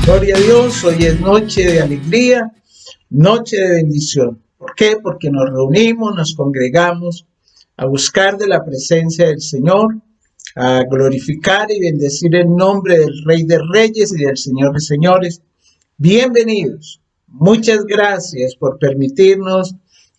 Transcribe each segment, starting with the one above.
Gloria a Dios, hoy es noche de alegría, noche de bendición. ¿Por qué? Porque nos reunimos, nos congregamos a buscar de la presencia del Señor, a glorificar y bendecir el nombre del Rey de Reyes y del Señor de Señores. Bienvenidos. Muchas gracias por permitirnos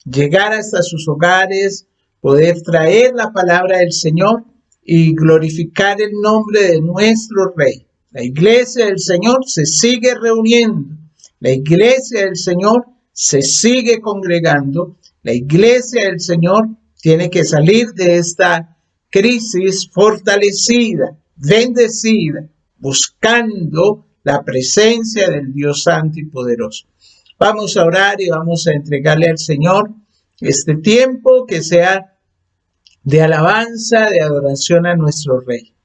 llegar hasta sus hogares, poder traer la palabra del Señor y glorificar el nombre de nuestro Rey. La iglesia del Señor se sigue reuniendo, la iglesia del Señor se sigue congregando, la iglesia del Señor tiene que salir de esta crisis fortalecida, bendecida, buscando la presencia del Dios Santo y Poderoso. Vamos a orar y vamos a entregarle al Señor este tiempo que sea de alabanza, de adoración a nuestro Rey.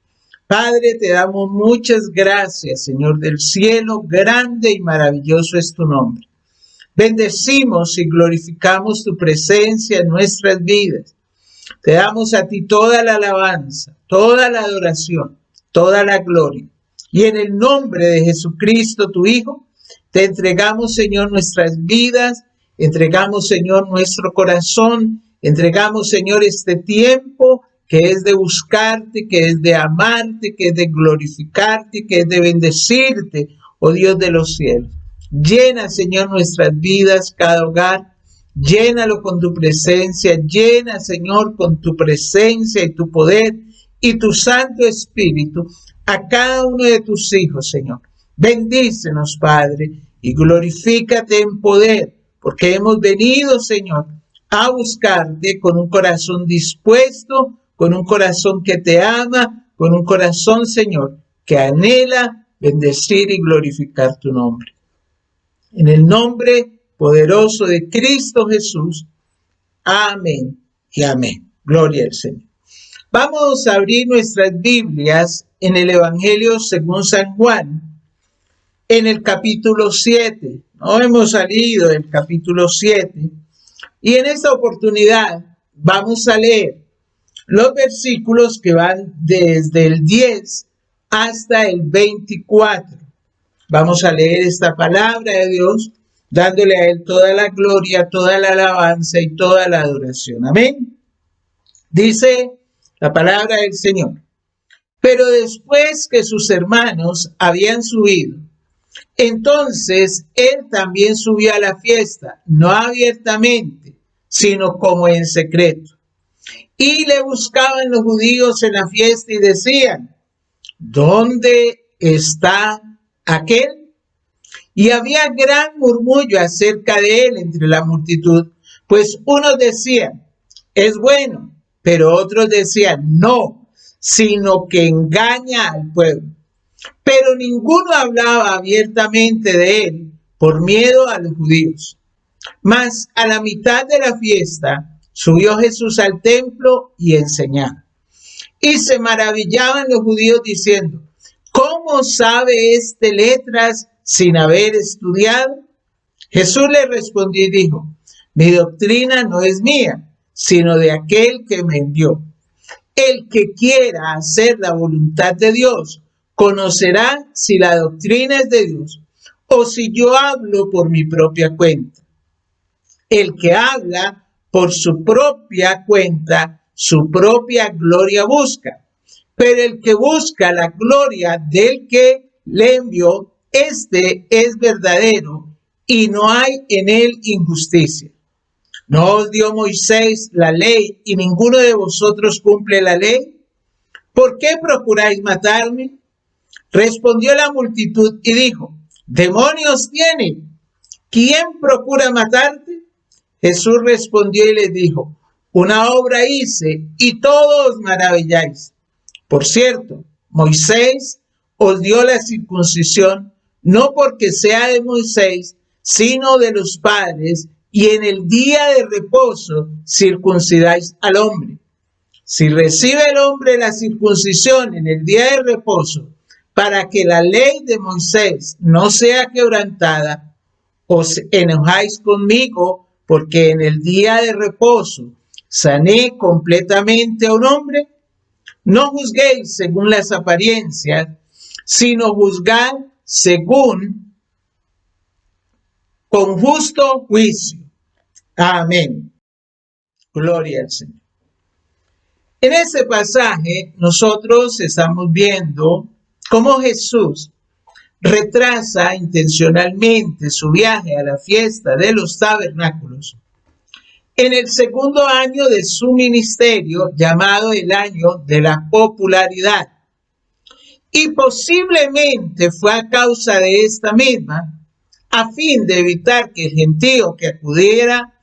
Padre, te damos muchas gracias, Señor del cielo, grande y maravilloso es tu nombre. Bendecimos y glorificamos tu presencia en nuestras vidas. Te damos a ti toda la alabanza, toda la adoración, toda la gloria. Y en el nombre de Jesucristo, tu Hijo, te entregamos, Señor, nuestras vidas, entregamos, Señor, nuestro corazón, entregamos, Señor, este tiempo que es de buscarte, que es de amarte, que es de glorificarte, que es de bendecirte, oh Dios de los cielos. Llena, Señor, nuestras vidas, cada hogar, llénalo con tu presencia, llena, Señor, con tu presencia y tu poder y tu Santo Espíritu a cada uno de tus hijos, Señor. Bendícenos, Padre, y glorifícate en poder, porque hemos venido, Señor, a buscarte con un corazón dispuesto, con un corazón que te ama, con un corazón, Señor, que anhela bendecir y glorificar tu nombre. En el nombre poderoso de Cristo Jesús, amén y amén. Gloria al Señor. Vamos a abrir nuestras Biblias en el Evangelio según San Juan, en el capítulo 7. No hemos salido del capítulo 7. Y en esta oportunidad vamos a leer los versículos que van desde el 10 hasta el 24. Vamos a leer esta palabra de Dios, dándole a Él toda la gloria, toda la alabanza y toda la adoración. Amén. Dice la palabra del Señor. Pero después que sus hermanos habían subido, entonces Él también subió a la fiesta, no abiertamente, sino como en secreto. Y le buscaban los judíos en la fiesta y decían, ¿dónde está aquel? Y había gran murmullo acerca de él entre la multitud, pues unos decían, es bueno, pero otros decían, no, sino que engaña al pueblo. Pero ninguno hablaba abiertamente de él por miedo a los judíos. Mas a la mitad de la fiesta subió Jesús al templo y enseñaba. Y se maravillaban los judíos diciendo, ¿cómo sabe este letras sin haber estudiado? Jesús le respondió y dijo, mi doctrina no es mía, sino de aquel que me envió. El que quiera hacer la voluntad de Dios, conocerá si la doctrina es de Dios o si yo hablo por mi propia cuenta. El que habla por su propia cuenta, su propia gloria busca. Pero el que busca la gloria del que le envió, este es verdadero y no hay en él injusticia. ¿No os dio Moisés la ley y ninguno de vosotros cumple la ley? ¿Por qué procuráis matarme? Respondió la multitud y dijo, demonios tiene. ¿Quién procura matarte? Jesús respondió y les dijo, una obra hice y todos os maravilláis. Por cierto, Moisés os dio la circuncisión, no porque sea de Moisés, sino de los padres, y en el día de reposo circuncidáis al hombre. Si recibe el hombre la circuncisión en el día de reposo, para que la ley de Moisés no sea quebrantada, os enojáis conmigo, porque en el día de reposo sané completamente a un hombre. No juzguéis según las apariencias, sino juzgad según con justo juicio. Amén. Gloria al Señor. En este pasaje nosotros estamos viendo cómo Jesús retrasa intencionalmente su viaje a la fiesta de los tabernáculos en el segundo año de su ministerio, llamado el año de la popularidad. Y posiblemente fue a causa de esta misma, a fin de evitar que el gentío que acudiera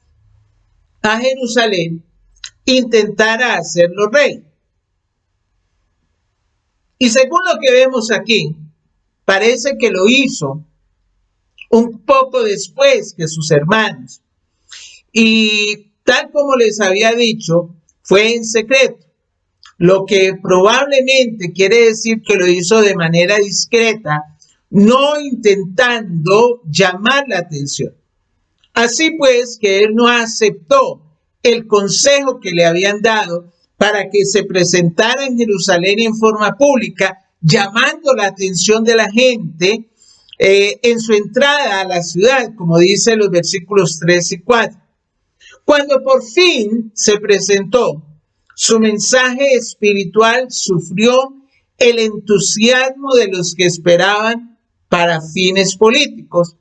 a Jerusalén intentara hacerlo rey. Y según lo que vemos aquí, parece que lo hizo un poco después que sus hermanos. Y tal como les había dicho, fue en secreto, lo que probablemente quiere decir que lo hizo de manera discreta, no intentando llamar la atención. Así pues, que él no aceptó el consejo que le habían dado para que se presentara en Jerusalén en forma pública, llamando la atención de la gente en su entrada a la ciudad, como dice los versículos 3 y 4. Cuando por fin se presentó, su mensaje espiritual sufrió el entusiasmo de los que esperaban para fines políticos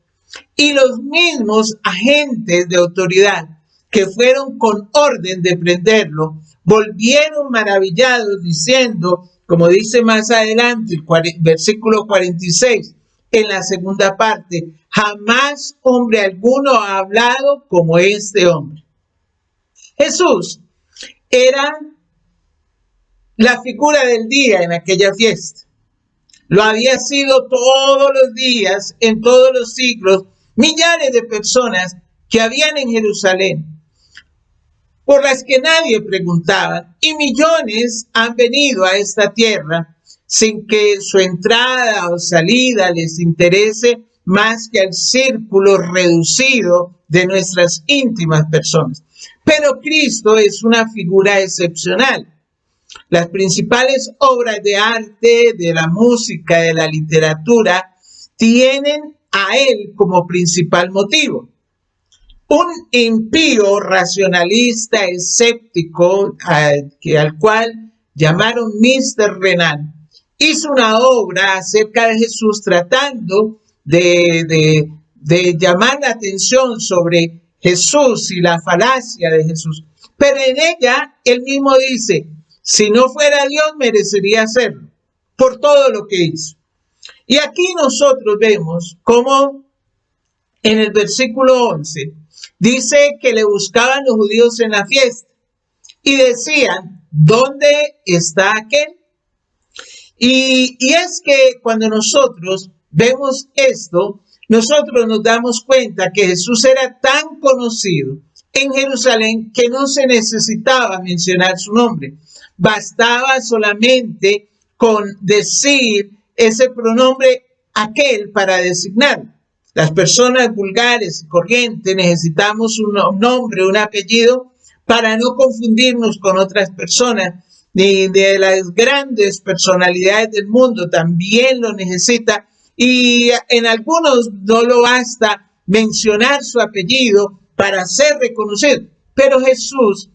y los mismos agentes de autoridad que fueron con orden de prenderlo, volvieron maravillados diciendo, como dice más adelante el versículo 46, en la segunda parte, jamás hombre alguno ha hablado como este hombre. Jesús era la figura del día en aquella fiesta. Lo había sido todos los días, en todos los siglos, millares de personas que habían en Jerusalén, por las que nadie preguntaba, y millones han venido a esta tierra sin que su entrada o salida les interese más que al círculo reducido de nuestras íntimas personas. Pero Cristo es una figura excepcional. Las principales obras de arte, de la música, de la literatura, tienen a él como principal motivo. Un impío racionalista escéptico al cual llamaron Mr. Renan, hizo una obra acerca de Jesús tratando de llamar la atención sobre Jesús y la falacia de Jesús. Pero en ella él mismo dice, si no fuera Dios merecería hacerlo por todo lo que hizo. Y aquí nosotros vemos cómo en el versículo 11 dice que le buscaban los judíos en la fiesta y decían, ¿dónde está aquel? Y es que cuando nosotros vemos esto, nosotros nos damos cuenta que Jesús era tan conocido en Jerusalén que no se necesitaba mencionar su nombre. Bastaba solamente con decir ese pronombre aquel para designarlo. Las personas vulgares y corrientes necesitamos un nombre, un apellido para no confundirnos con otras personas. Ni de las grandes personalidades del mundo también lo necesita. Y en algunos no lo basta mencionar su apellido para ser reconocido. Pero Jesús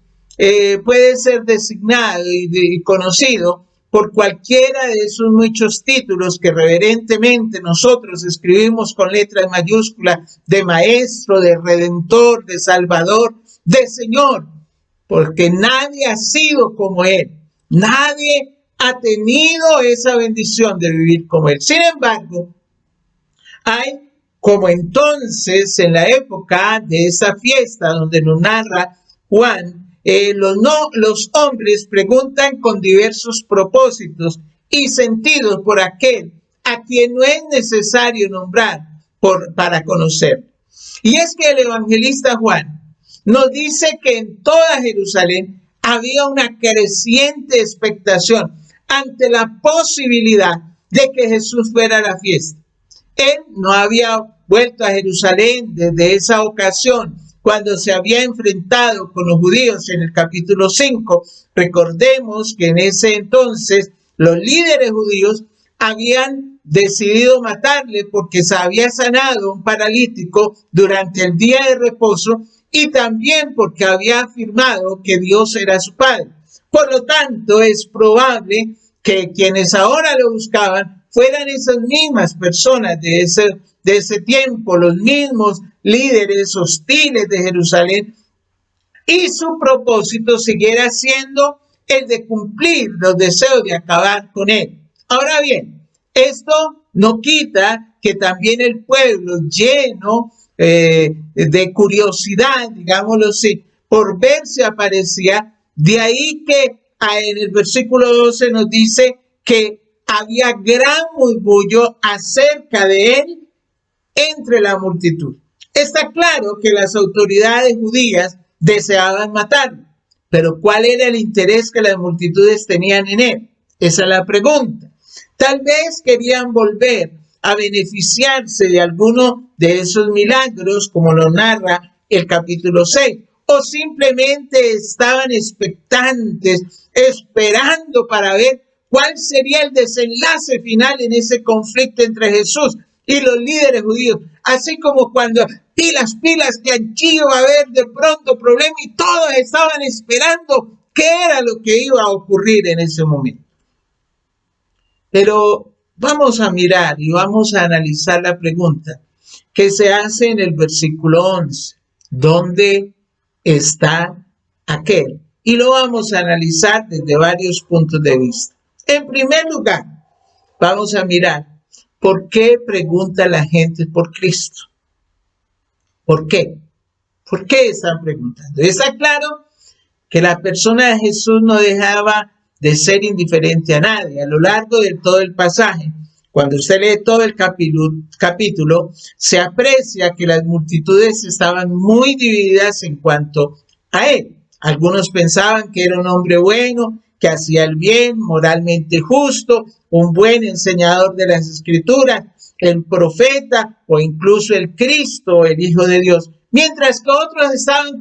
puede ser designado y conocido por cualquiera de esos muchos títulos que reverentemente nosotros escribimos con letras mayúsculas de Maestro, de Redentor, de Salvador, de Señor, porque nadie ha sido como Él, nadie ha tenido esa bendición de vivir como Él. Sin embargo, hay como entonces en la época de esa fiesta donde nos narra Juan, los hombres preguntan con diversos propósitos y sentidos por aquel a quien no es necesario nombrar para conocer. Y es que el evangelista Juan nos dice que en toda Jerusalén había una creciente expectación ante la posibilidad de que Jesús fuera a la fiesta. Él no había vuelto a Jerusalén desde esa ocasión, cuando se había enfrentado con los judíos en el capítulo 5. Recordemos que en ese entonces los líderes judíos habían decidido matarle porque se había sanado un paralítico durante el día de reposo y también porque había afirmado que Dios era su Padre. Por lo tanto, es probable que quienes ahora lo buscaban fueran esas mismas personas de ese tiempo, los mismos líderes hostiles de Jerusalén, y su propósito siguiera siendo el de cumplir los deseos de acabar con él. Ahora bien, esto no quita que también el pueblo, lleno de curiosidad, digámoslo así, por ver si aparecía, de ahí que en el versículo 12 nos dice que había gran murmullo acerca de él entre la multitud. Está claro que las autoridades judías deseaban matarlo, pero ¿cuál era el interés que las multitudes tenían en él? Esa es la pregunta. Tal vez querían volver a beneficiarse de alguno de esos milagros, como lo narra el capítulo 6, o simplemente estaban expectantes, esperando para ver cuál sería el desenlace final en ese conflicto entre Jesús y los líderes judíos. Así como cuando pilas, que allí iba a haber de pronto problema y todos estaban esperando qué era lo que iba a ocurrir en ese momento. Pero vamos a mirar y vamos a analizar la pregunta que se hace en el versículo 11. ¿Dónde está aquel? Y lo vamos a analizar desde varios puntos de vista. En primer lugar, vamos a mirar por qué pregunta la gente por Cristo. ¿Por qué? ¿Por qué están preguntando? Está claro que la persona de Jesús no dejaba de ser indiferente a nadie. A lo largo de todo el pasaje, cuando usted lee todo el capítulo, se aprecia que las multitudes estaban muy divididas en cuanto a él. Algunos pensaban que era un hombre bueno, que hacía el bien, moralmente justo, un buen enseñador de las Escrituras, el profeta o incluso el Cristo, el Hijo de Dios. Mientras que otros estaban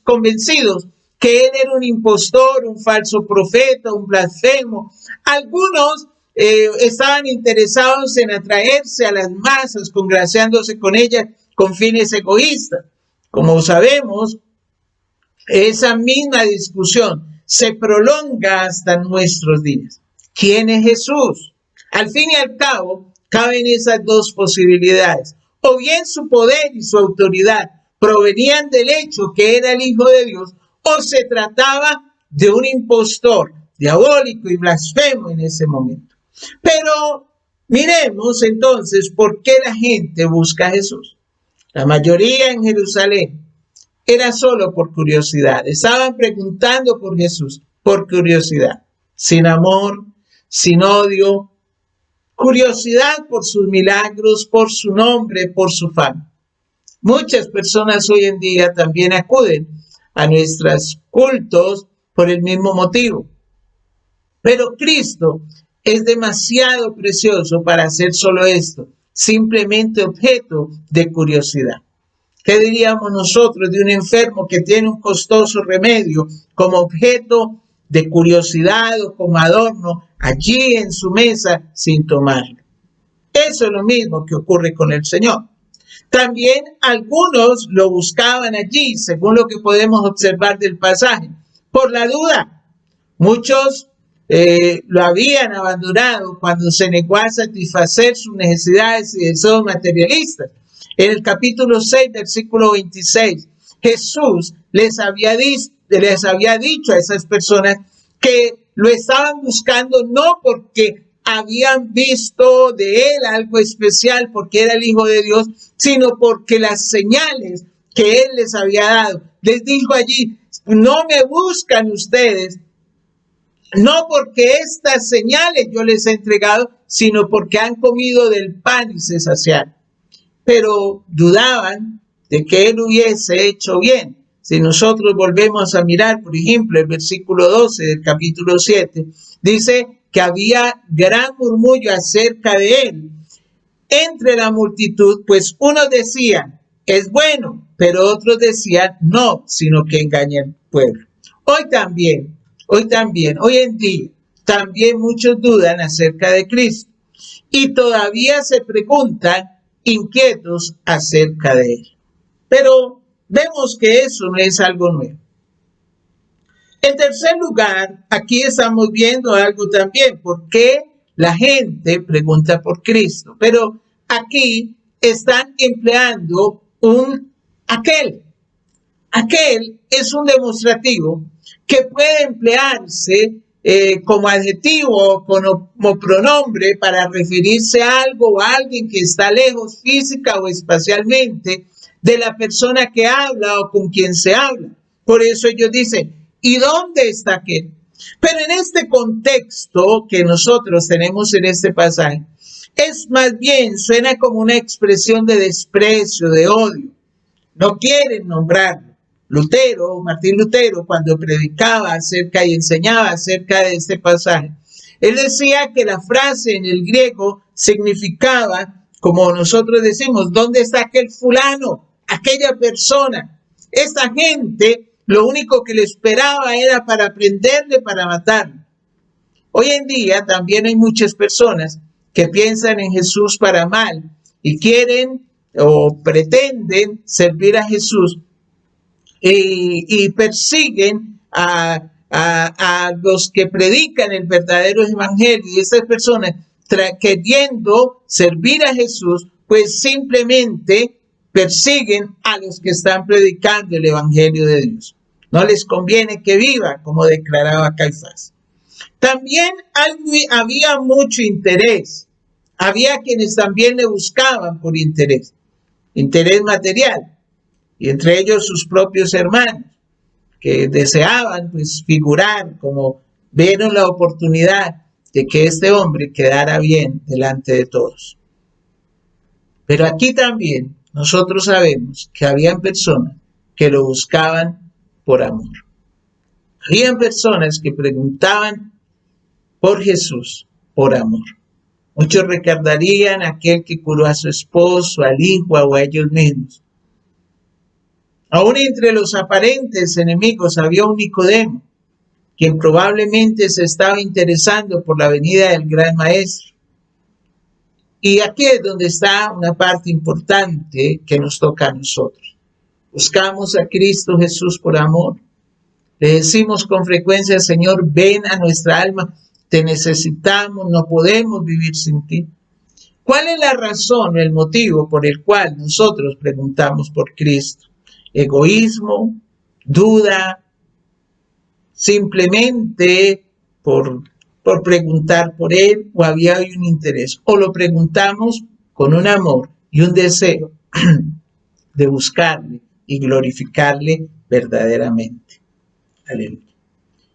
convencidos que él era un impostor, un falso profeta, un blasfemo. Algunos estaban interesados en atraerse a las masas, congraciándose con ellas con fines egoístas. Como sabemos, esa misma discusión se prolonga hasta nuestros días. ¿Quién es Jesús? Al fin y al cabo, caben esas dos posibilidades. O bien su poder y su autoridad provenían del hecho que era el Hijo de Dios, o se trataba de un impostor diabólico y blasfemo en ese momento. Pero miremos entonces por qué la gente busca a Jesús. La mayoría en Jerusalén era solo por curiosidad. Estaban preguntando por Jesús por curiosidad, sin amor, sin odio, curiosidad por sus milagros, por su nombre, por su fama. Muchas personas hoy en día también acuden a nuestros cultos por el mismo motivo. Pero Cristo es demasiado precioso para hacer solo esto, simplemente objeto de curiosidad. ¿Qué diríamos nosotros de un enfermo que tiene un costoso remedio como objeto de curiosidad o como adorno allí en su mesa sin tomarlo? Eso es lo mismo que ocurre con el Señor. También algunos lo buscaban allí, según lo que podemos observar del pasaje, por la duda. Muchos lo habían abandonado cuando se negó a satisfacer sus necesidades y deseos materialistas. En el capítulo 6, versículo 26, Jesús les había dicho a esas personas que lo estaban buscando no porque habían visto de él algo especial, porque era el Hijo de Dios, sino porque las señales que él les había dado. Les dijo allí, no me buscan ustedes, no porque estas señales yo les he entregado, sino porque han comido del pan y se saciaron. Pero dudaban de que él hubiese hecho bien. Si nosotros volvemos a mirar, por ejemplo, el versículo 12 del capítulo 7, dice que había gran murmullo acerca de él entre la multitud, pues unos decían, es bueno, pero otros decían, no, sino que engaña al pueblo. Hoy en día, también muchos dudan acerca de Cristo. y todavía se preguntan inquietos acerca de él. Pero vemos que eso no es algo nuevo. En tercer lugar, aquí estamos viendo algo también, ¿por qué la gente pregunta por Cristo? Pero aquí están empleando un aquel. Aquel es un demostrativo que puede emplearse como adjetivo o como pronombre para referirse a algo o a alguien que está lejos física o espacialmente de la persona que habla o con quien se habla. Por eso ellos dicen, ¿y dónde está aquel? Pero en este contexto que nosotros tenemos en este pasaje, es más bien, suena como una expresión de desprecio, de odio. No quieren nombrarlo. Martín Lutero, cuando predicaba acerca y enseñaba acerca de este pasaje, él decía que la frase en el griego significaba, como nosotros decimos, ¿dónde está aquel fulano? Aquella persona. Esta gente, lo único que le esperaba era para prenderle, para matarlo. Hoy en día también hay muchas personas que piensan en Jesús para mal y quieren o pretenden servir a Jesús y persiguen a los que predican el verdadero evangelio, y estas personas queriendo servir a Jesús, pues simplemente persiguen a los que están predicando el evangelio de Dios. No les conviene que viva, como declaraba Caifás. También había mucho interés. Había quienes también le buscaban por interés material, y entre ellos sus propios hermanos, que deseaban pues figurar, como vieron la oportunidad de que este hombre quedara bien delante de todos. Pero aquí también nosotros sabemos que habían personas que lo buscaban por amor. Habían personas que preguntaban por Jesús por amor. Muchos recordarían a aquel que curó a su esposo, al hijo o a ellos mismos. Aún entre los aparentes enemigos había un Nicodemo, quien probablemente se estaba interesando por la venida del gran maestro. Y aquí es donde está una parte importante que nos toca a nosotros. Buscamos a Cristo Jesús por amor. Le decimos con frecuencia, Señor, ven a nuestra alma, te necesitamos, no podemos vivir sin ti. ¿Cuál es la razón o el motivo por el cual nosotros preguntamos por Cristo? Egoísmo, duda, simplemente por preguntar por él, o había un interés, o lo preguntamos con un amor y un deseo de buscarle y glorificarle verdaderamente. Aleluya.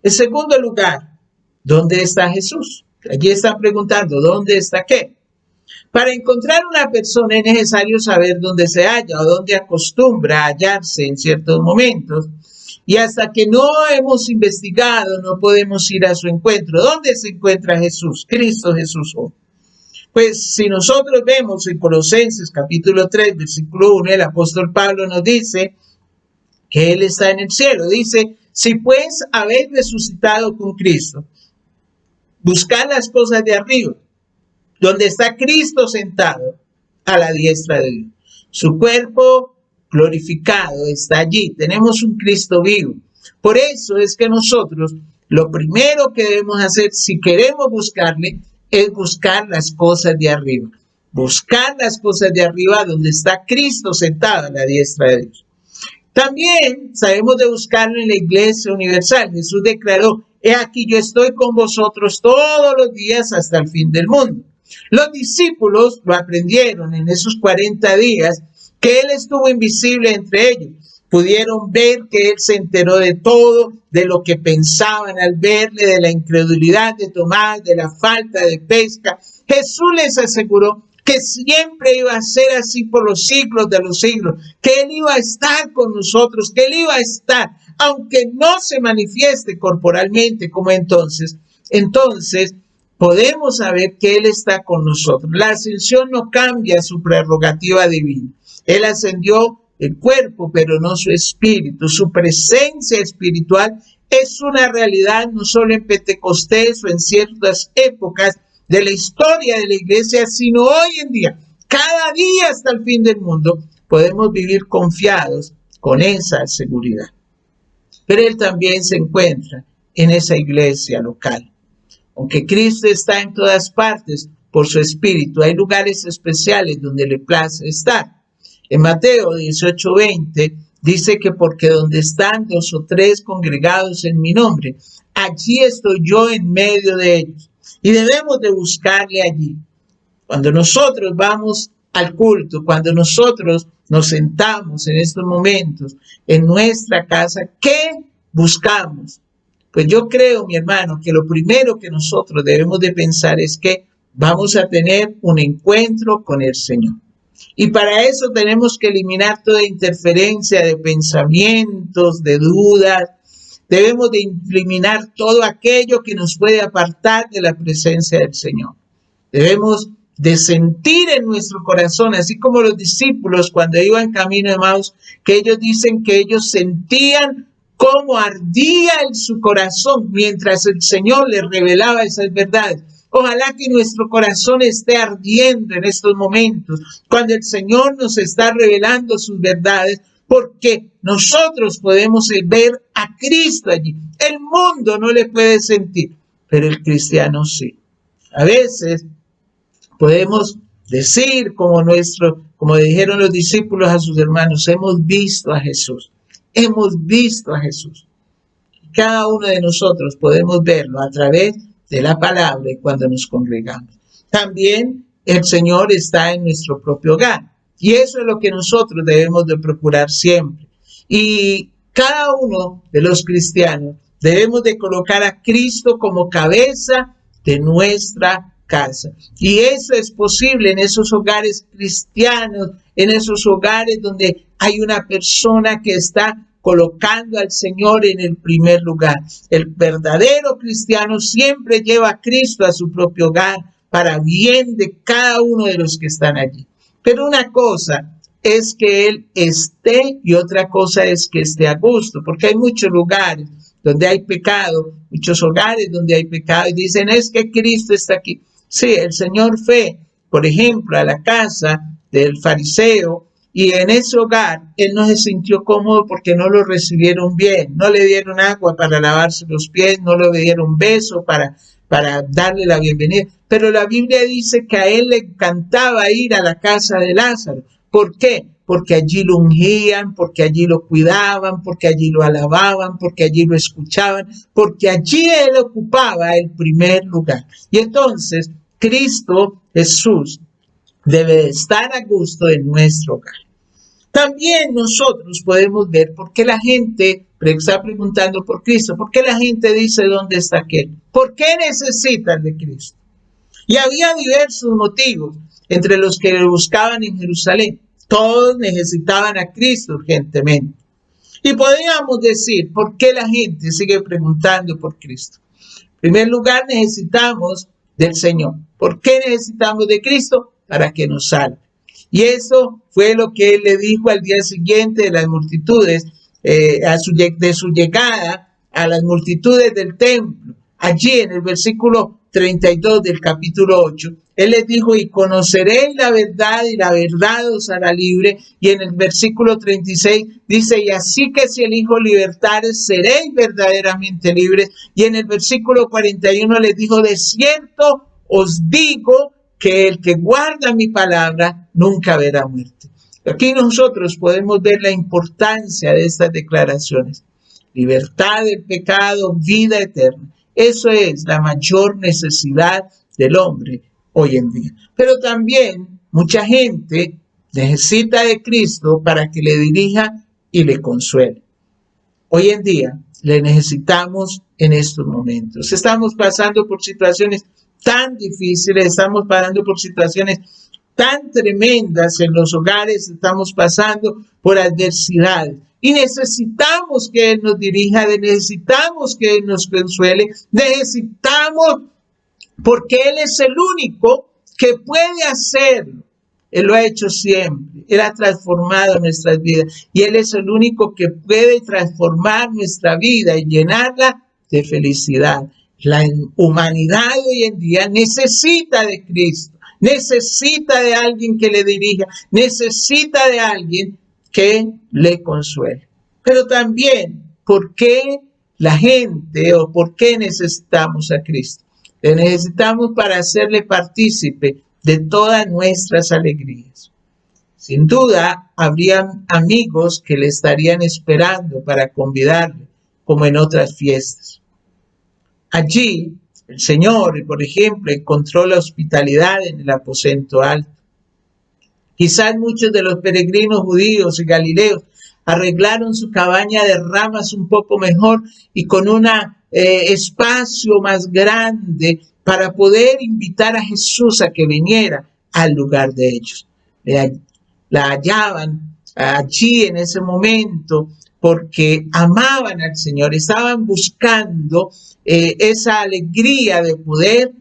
En segundo lugar, ¿dónde está Jesús? Allí están preguntando, ¿dónde está qué? Para encontrar una persona es necesario saber dónde se halla o dónde acostumbra a hallarse en ciertos momentos. Y hasta que no hemos investigado, no podemos ir a su encuentro. ¿Dónde se encuentra Jesús? Cristo Jesús hoy. Pues si nosotros vemos en Colosenses capítulo 3, versículo 1, el apóstol Pablo nos dice que Él está en el cielo. Dice, si pues habéis resucitado con Cristo, buscad las cosas de arriba, donde está Cristo sentado a la diestra de Dios. Su cuerpo glorificado está allí. Tenemos un Cristo vivo. Por eso es que nosotros lo primero que debemos hacer si queremos buscarle es buscar las cosas de arriba. Buscar las cosas de arriba donde está Cristo sentado a la diestra de Dios. También sabemos de buscarlo en la iglesia universal. Jesús declaró, he aquí yo estoy con vosotros todos los días hasta el fin del mundo. Los discípulos lo aprendieron en esos 40 días que Él estuvo invisible entre ellos. Pudieron ver que Él se enteró de todo, de lo que pensaban al verle, de la incredulidad de Tomás, de la falta de pesca. Jesús les aseguró que siempre iba a ser así por los siglos de los siglos, que Él iba a estar con nosotros, que Él iba a estar, aunque no se manifieste corporalmente como entonces podemos saber que Él está con nosotros. La ascensión no cambia su prerrogativa divina. Él ascendió el cuerpo, pero no su espíritu. Su presencia espiritual es una realidad no solo en Pentecostés o en ciertas épocas de la historia de la iglesia, sino hoy en día, cada día hasta el fin del mundo, podemos vivir confiados con esa seguridad. Pero Él también se encuentra en esa iglesia local. Aunque Cristo está en todas partes por su Espíritu, hay lugares especiales donde le place estar. En Mateo 18:20 dice que porque donde están 2 o 3 congregados en mi nombre, allí estoy yo en medio de ellos. Y debemos de buscarle allí. Cuando nosotros vamos al culto, cuando nosotros nos sentamos en estos momentos en nuestra casa, ¿qué buscamos? Pues yo creo, mi hermano, que lo primero que nosotros debemos de pensar es que vamos a tener un encuentro con el Señor. Y para eso tenemos que eliminar toda interferencia de pensamientos, de dudas. Debemos de eliminar todo aquello que nos puede apartar de la presencia del Señor. Debemos de sentir en nuestro corazón, así como los discípulos cuando iban camino de Emaús, que ellos dicen que ellos sentían cómo ardía en su corazón mientras el Señor les revelaba esas verdades. Ojalá que nuestro corazón esté ardiendo en estos momentos, cuando el Señor nos está revelando sus verdades, porque nosotros podemos ver a Cristo allí. El mundo no le puede sentir, pero el cristiano sí. A veces podemos decir como dijeron los discípulos a sus hermanos, hemos visto a Jesús. Hemos visto a Jesús. Cada uno de nosotros podemos verlo a través de la palabra y cuando nos congregamos. También el Señor está en nuestro propio hogar. Y eso es lo que nosotros debemos de procurar siempre. Y cada uno de los cristianos debemos de colocar a Cristo como cabeza de nuestra casa. Y eso es posible en esos hogares cristianos, en esos hogares donde hay una persona que está colocando al Señor en el primer lugar. El verdadero cristiano siempre lleva a Cristo a su propio hogar para bien de cada uno de los que están allí. Pero una cosa es que Él esté y otra cosa es que esté a gusto, porque hay muchos lugares donde hay pecado, muchos hogares donde hay pecado y dicen es que Cristo está aquí. Sí, el Señor fue, por ejemplo, a la casa del fariseo y en ese hogar él no se sintió cómodo porque no lo recibieron bien, no le dieron agua para lavarse los pies, no le dieron un beso para darle la bienvenida. Pero la Biblia dice que a él le encantaba ir a la casa de Lázaro. ¿Por qué? Porque allí lo ungían, porque allí lo cuidaban, porque allí lo alababan, porque allí lo escuchaban, porque allí él ocupaba el primer lugar. Y entonces Cristo Jesús debe estar a gusto en nuestro hogar. También nosotros podemos ver por qué la gente está preguntando por Cristo, por qué la gente dice dónde está aquel, por qué necesitan de Cristo. Y había diversos motivos entre los que lo buscaban en Jerusalén. Todos necesitaban a Cristo urgentemente. Y podríamos decir, ¿por qué la gente sigue preguntando por Cristo? En primer lugar, necesitamos del Señor. ¿Por qué necesitamos de Cristo? Para que nos salve. Y eso fue lo que Él le dijo al día siguiente de las multitudes, de su llegada a las multitudes del templo. Allí en el versículo 32 del capítulo 8, Él les dijo, y conoceréis la verdad y la verdad os hará libre. Y en el versículo 36 dice, y así que si el Hijo libertares, seréis verdaderamente libres. Y en el versículo 41 les dijo, de cierto os digo que el que guarda mi palabra nunca verá muerte. Aquí nosotros podemos ver la importancia de estas declaraciones. Libertad del pecado, vida eterna. Eso es la mayor necesidad del hombre hoy en día. Pero también mucha gente necesita de Cristo para que le dirija y le consuele. Hoy en día le necesitamos en estos momentos. Estamos pasando por situaciones tan difíciles, estamos pasando por situaciones tan tremendas en los hogares, estamos pasando por adversidades. Y necesitamos que Él nos dirija, necesitamos que Él nos consuele, necesitamos, porque Él es el único que puede hacerlo. Él lo ha hecho siempre, Él ha transformado nuestras vidas y Él es el único que puede transformar nuestra vida y llenarla de felicidad. La humanidad hoy en día necesita de Cristo, necesita de alguien que le dirija, necesita de alguien que le consuele. Pero también, ¿por qué la gente o por qué necesitamos a Cristo? Le necesitamos para hacerle partícipe de todas nuestras alegrías. Sin duda, habrían amigos que le estarían esperando para convidarle, como en otras fiestas. Allí, el Señor, por ejemplo, encontró la hospitalidad en el aposento alto. Quizás muchos de los peregrinos judíos y galileos arreglaron su cabaña de ramas un poco mejor y con un espacio más grande para poder invitar a Jesús a que viniera al lugar de ellos. La hallaban allí en ese momento porque amaban al Señor, estaban buscando esa alegría de poder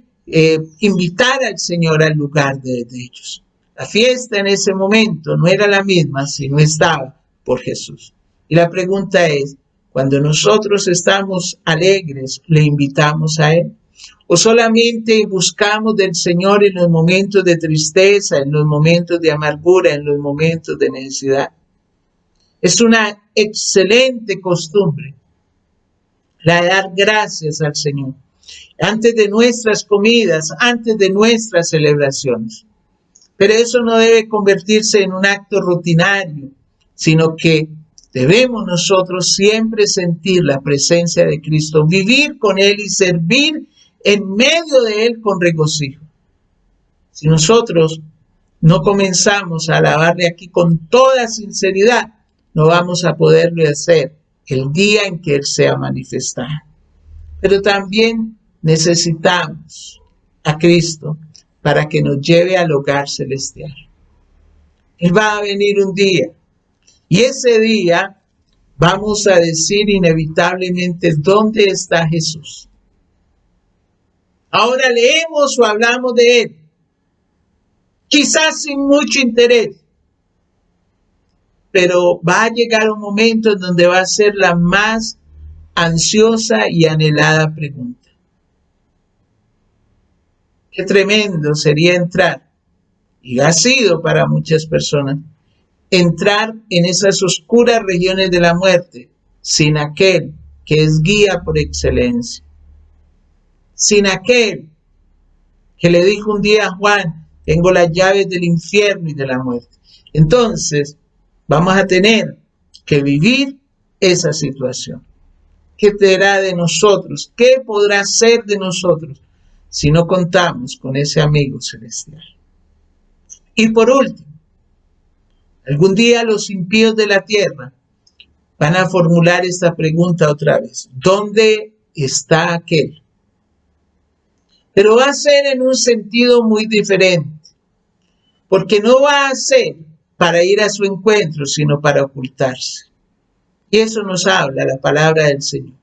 invitar al Señor al lugar de ellos. La fiesta en ese momento no era la misma si no estaba por Jesús. Y la pregunta es, cuando nosotros estamos alegres, ¿le invitamos a Él? ¿O solamente buscamos del Señor en los momentos de tristeza, en los momentos de amargura, en los momentos de necesidad? Es una excelente costumbre la de dar gracias al Señor antes de nuestras comidas, antes de nuestras celebraciones. Pero eso no debe convertirse en un acto rutinario, sino que debemos nosotros siempre sentir la presencia de Cristo, vivir con Él y servir en medio de Él con regocijo. Si nosotros no comenzamos a alabarle aquí con toda sinceridad, no vamos a poderlo hacer el día en que Él sea manifestado. Pero también necesitamos a Cristo para que nos lleve al hogar celestial. Él va a venir un día y ese día vamos a decir inevitablemente dónde está Jesús. Ahora leemos o hablamos de Él, quizás sin mucho interés, pero va a llegar un momento en donde va a ser la más ansiosa y anhelada pregunta. Qué tremendo sería entrar, y ha sido para muchas personas, entrar en esas oscuras regiones de la muerte sin aquel que es guía por excelencia. Sin aquel que le dijo un día a Juan, tengo las llaves del infierno y de la muerte. Entonces, vamos a tener que vivir esa situación. ¿Qué será de nosotros? ¿Qué podrá ser de nosotros si no contamos con ese amigo celestial? Y por último, algún día los impíos de la tierra van a formular esta pregunta otra vez. ¿Dónde está aquel? Pero va a ser en un sentido muy diferente, porque no va a ser para ir a su encuentro, sino para ocultarse. Y eso nos habla la palabra del Señor.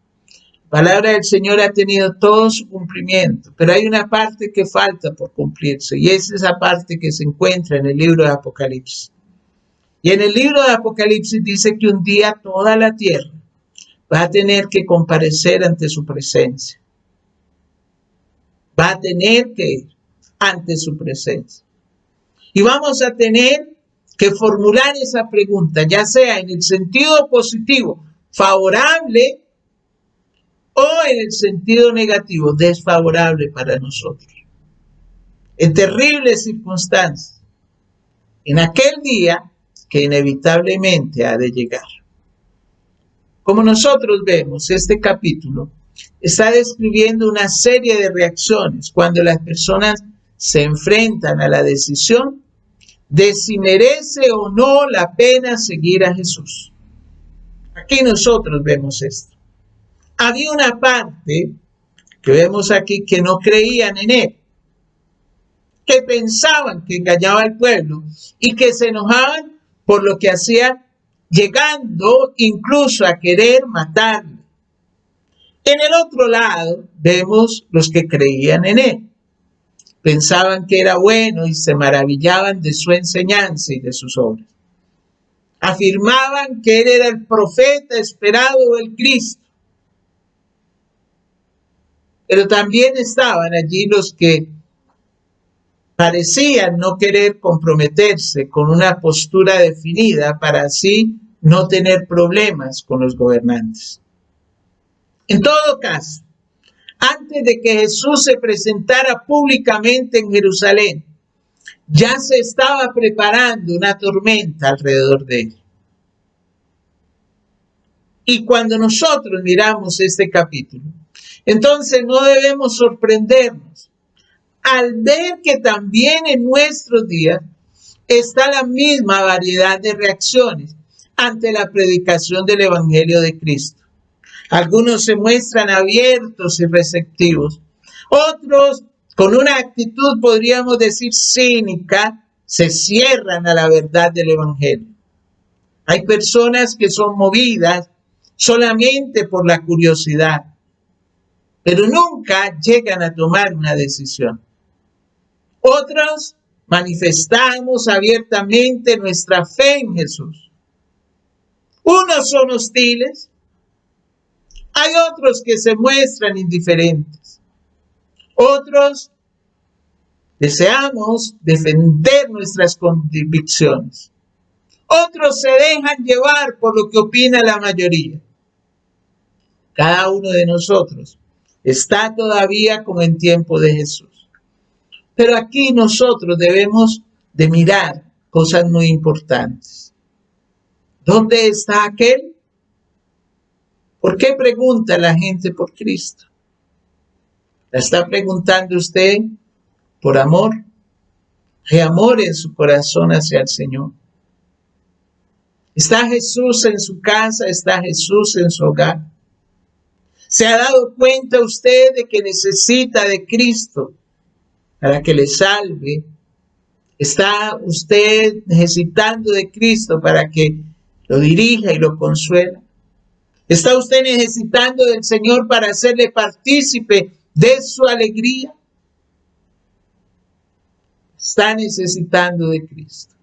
La palabra del Señor ha tenido todo su cumplimiento, pero hay una parte que falta por cumplirse, y es esa parte que se encuentra en el libro de Apocalipsis. Y en el libro de Apocalipsis dice que un día toda la tierra va a tener que comparecer ante su presencia. Va a tener que ir ante su presencia. Y vamos a tener que formular esa pregunta, ya sea en el sentido positivo, favorable, o en el sentido negativo, desfavorable para nosotros. En terribles circunstancias, en aquel día que inevitablemente ha de llegar. Como nosotros vemos, este capítulo está describiendo una serie de reacciones cuando las personas se enfrentan a la decisión de si merece o no la pena seguir a Jesús. Aquí nosotros vemos esto. Había una parte que vemos aquí que no creían en Él, que pensaban que engañaba al pueblo y que se enojaban por lo que hacía, llegando incluso a querer matarle. En el otro lado vemos los que creían en Él. Pensaban que era bueno y se maravillaban de su enseñanza y de sus obras. Afirmaban que Él era el profeta esperado del Cristo. Pero también estaban allí los que parecían no querer comprometerse con una postura definida para así no tener problemas con los gobernantes. En todo caso, antes de que Jesús se presentara públicamente en Jerusalén, ya se estaba preparando una tormenta alrededor de él. Y cuando nosotros miramos este capítulo, entonces no debemos sorprendernos al ver que también en nuestros días está la misma variedad de reacciones ante la predicación del Evangelio de Cristo. Algunos se muestran abiertos y receptivos, otros con una actitud, podríamos decir, cínica, se cierran a la verdad del Evangelio. Hay personas que son movidas solamente por la curiosidad, pero nunca llegan a tomar una decisión. Otros manifestamos abiertamente nuestra fe en Jesús. Unos son hostiles, hay otros que se muestran indiferentes, otros deseamos defender nuestras convicciones, otros se dejan llevar por lo que opina la mayoría. Cada uno de nosotros está todavía como en tiempo de Jesús. Pero aquí nosotros debemos de mirar cosas muy importantes. ¿Dónde está aquel? ¿Por qué pregunta la gente por Cristo? ¿La está preguntando usted por amor? ¿Hay amor en su corazón hacia el Señor? ¿Está Jesús en su casa? ¿Está Jesús en su hogar? ¿Se ha dado cuenta usted de que necesita de Cristo para que le salve? ¿Está usted necesitando de Cristo para que lo dirija y lo consuela? ¿Está usted necesitando del Señor para hacerle partícipe de su alegría? Está necesitando de Cristo.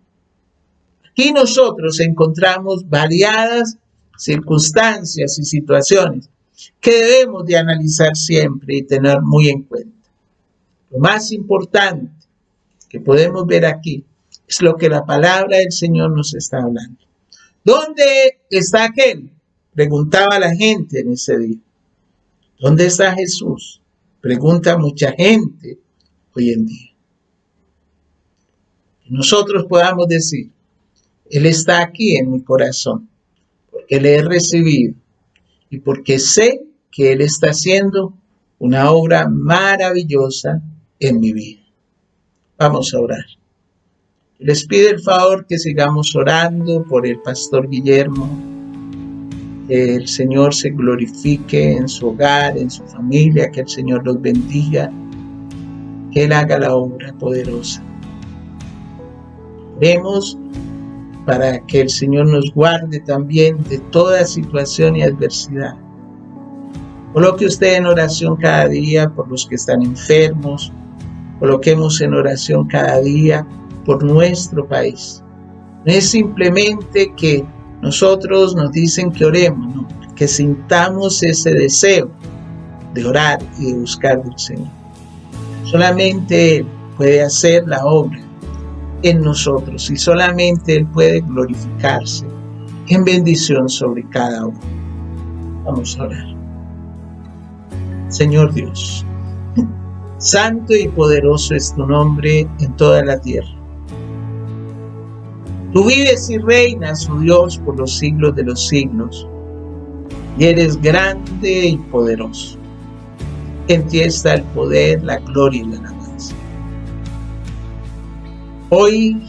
Aquí nosotros encontramos variadas circunstancias y situaciones que debemos de analizar siempre y tener muy en cuenta. Lo más importante que podemos ver aquí es lo que la palabra del Señor nos está hablando. ¿Dónde está aquel? Preguntaba la gente en ese día. ¿Dónde está Jesús? Pregunta mucha gente hoy en día. Que nosotros podamos decir, Él está aquí en mi corazón, porque le he recibido y porque sé que Él está haciendo una obra maravillosa en mi vida. Vamos a orar. Les pido el favor que sigamos orando por el pastor Guillermo, que el Señor se glorifique en su hogar, en su familia, que el Señor los bendiga, que Él haga la obra poderosa. Oremos para que el Señor nos guarde también de toda situación y adversidad. Coloque usted en oración cada día por los que están enfermos. Coloquemos en oración cada día por nuestro país. No es simplemente que nosotros nos dicen que oremos, no, que sintamos ese deseo de orar y de buscar del Señor. Solamente Él puede hacer la obra en nosotros y solamente Él puede glorificarse en bendición sobre cada uno. Vamos a orar. Señor Dios, santo y poderoso es tu nombre en toda la tierra. Tú vives y reinas, oh Dios, por los siglos de los siglos, y eres grande y poderoso. En ti está el poder, la gloria y la alabanza. Hoy,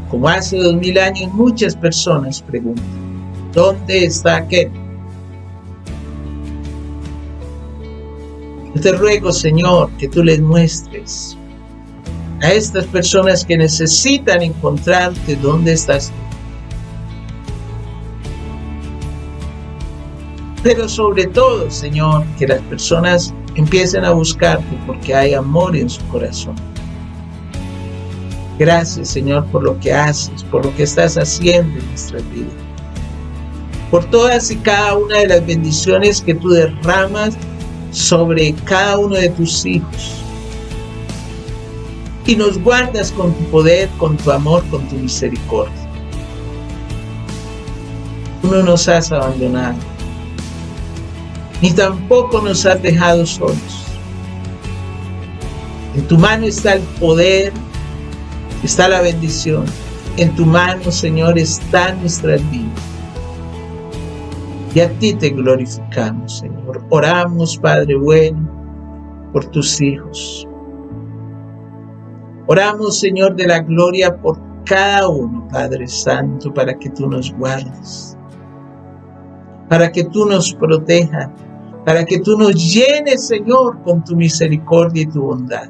como hace 2000 años, muchas personas preguntan, ¿dónde está aquel? Yo te ruego, Señor, que tú les muestres a estas personas que necesitan encontrarte dónde estás tú. Pero sobre todo, Señor, que las personas empiecen a buscarte porque hay amor en su corazón. Gracias, Señor, por lo que haces, por lo que estás haciendo en nuestras vidas. Por todas y cada una de las bendiciones que tú derramas sobre cada uno de tus hijos. Y nos guardas con tu poder, con tu amor, con tu misericordia. Tú no nos has abandonado, ni tampoco nos has dejado solos. En tu mano está el poder, está la bendición. En tu mano, Señor, están nuestras vidas. Y a ti te glorificamos, Señor. Oramos, Padre bueno, por tus hijos. Oramos, Señor de la gloria, por cada uno, Padre Santo, para que tú nos guardes, para que tú nos protejas, para que tú nos llenes, Señor, con tu misericordia y tu bondad.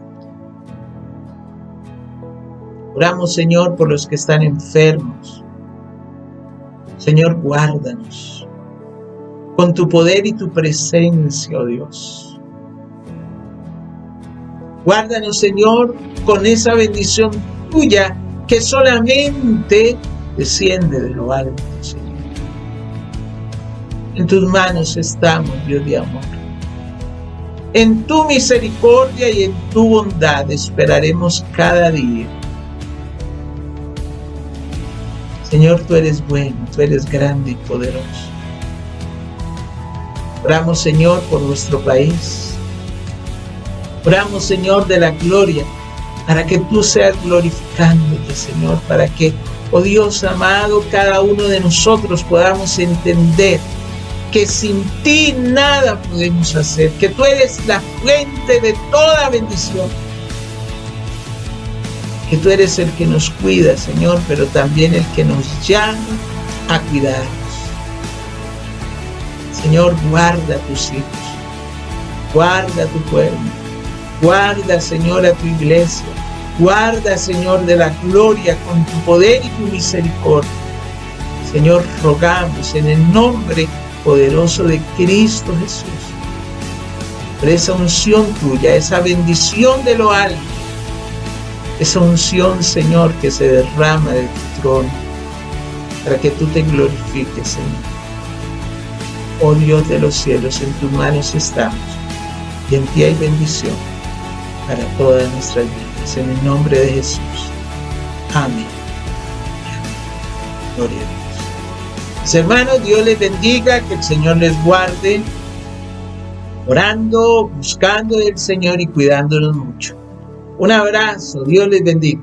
Oramos, Señor, por los que están enfermos. Señor, guárdanos con tu poder y tu presencia, oh Dios. Guárdanos, Señor, con esa bendición tuya que solamente desciende de lo alto, Señor. En tus manos estamos, Dios de amor. En tu misericordia y en tu bondad esperaremos cada día. Señor, tú eres bueno, tú eres grande y poderoso. Oramos, Señor, por nuestro país. Oramos, Señor, de la gloria, para que tú seas glorificándote, Señor, para que, oh Dios amado, cada uno de nosotros podamos entender que sin ti nada podemos hacer, que tú eres la fuente de toda bendición, que tú eres el que nos cuida, Señor, pero también el que nos llama a cuidarnos. Señor, guarda a tus hijos, guarda a tu pueblo, guarda, Señor, a tu iglesia, guarda, Señor, de la gloria con tu poder y tu misericordia. Señor, rogamos en el nombre poderoso de Cristo Jesús, por esa unción tuya, esa bendición de lo alto, esa unción, Señor, que se derrama de tu trono, para que tú te glorifiques, Señor. Oh Dios de los cielos, en tus manos estamos, y en ti hay bendición para todas nuestras vidas, en el nombre de Jesús. Amén. Gloria a Dios. Mis hermanos, Dios les bendiga, que el Señor les guarde, orando, buscando del Señor y cuidándonos mucho. Un abrazo, Dios les bendiga.